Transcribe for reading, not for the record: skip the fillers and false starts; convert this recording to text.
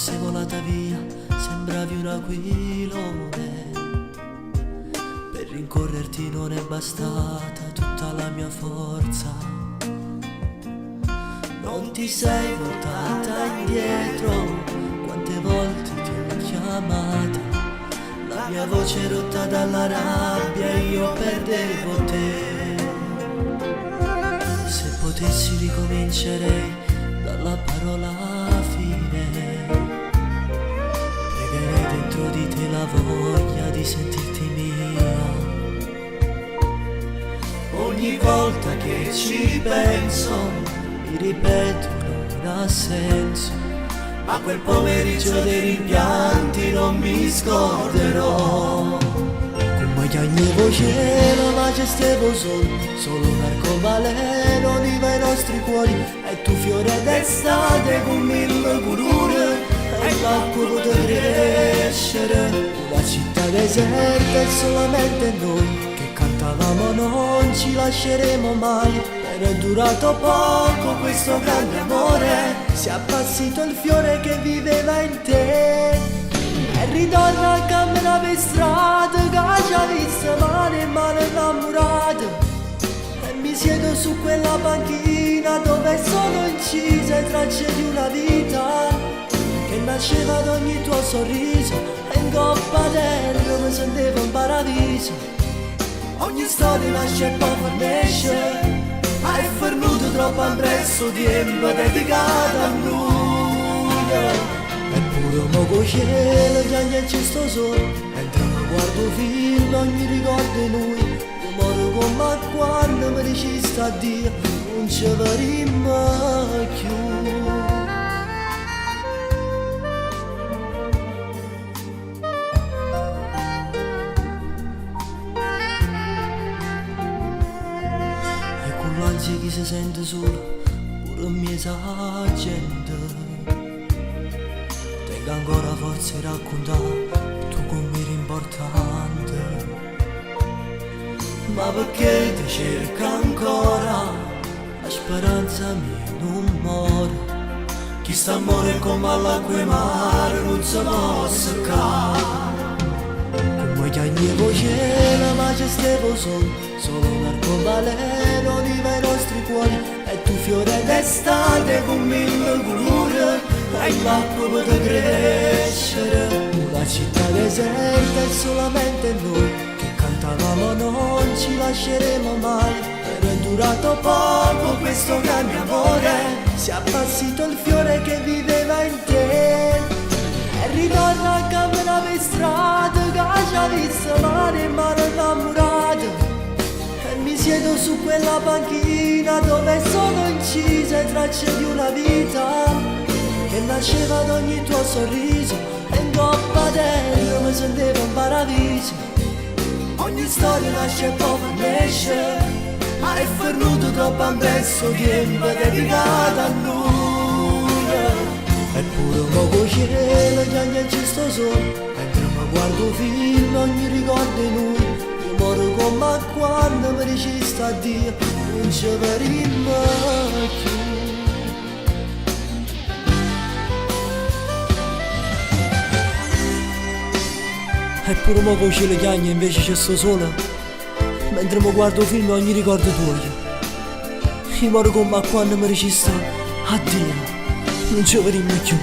sei volata via, sembravi un aquilone. Per rincorrerti non è bastata tutta la mia forza. Non ti sei voltata indietro, quante volte ti ho chiamata. La mia voce rotta dalla rabbia e io perdevo te. Se potessi ricomincerei dalla parola fine. Pregherei dentro di te la voglia di sentirti mia. Ogni volta che ci penso mi ripeto non ha senso, ma quel pomeriggio dei rimpianti non mi scorderò. Come chiagnevo cielo ma ci stevo solo un arcobaleno univa i nostri cuori. E tu fiore d'estate con mille colore e l'acqua poté crescere. Una città deserta e solamente noi che cantavamo non ci lasceremo mai. È durato poco questo grande amore, si è appassito il fiore che viveva in te. E ritorna a camminare per strada che ci ha visto male e male innamorata. E mi siedo su quella panchina dove sono incise tracce di una vita che nasceva da ogni tuo sorriso. E in coppa terra mi sentivo un paradiso. Ogni storia nasce e poi finisce, ma è fornuto troppo appresso tempo dedicato a noi. Eppure mo con cielo già non c'è sto sole, mentre mi guardo film ogni ricordo di noi. Io moro con me quando mi dici sta Dio, non ci vedremo più. Anzi chi si sente solo, pure mi sa gente. Tengo ancora forza di raccontare tu come eri importante. Ma perché ti cerca ancora, la speranza mia non muore. Chi sta a morire come all'acqua e mare non si può seccare. Come chiagnevo cielo ma ci stevo solo un arcobaleno univa i nostri cuori. E tu fiore d'estate con mille colore e l'acqua poté crescere. Una città deserta e solamente noi che cantavamo non ci lasceremo mai. Però è durato poco questo grande amore, si è appassito il fiore che viveva in te. E ritorna a camminare per strada che ci ha visto male e male innamorata. E mi siedo su quella panchina dove sono incise tracce di una vita che nasceva da ogni tuo sorriso. E in coppa terra mi sentivo un paradiso. Ogni storia nasce e poi finisce, ma è fornuto troppo appresso tempo dedicato a noi. Eppure mo con cielo già non c'è sto sole, mentre mi guardo film ogni ricordo di noi. Io moro con me quando mi dici sta Dio, non ci vedremo più. Eppure mo con cielo già invece c'è sto sole, mentre mi guardo film ogni ricordo tuo. Io moro con me quando mi dici sta addio, non ci vedremo più.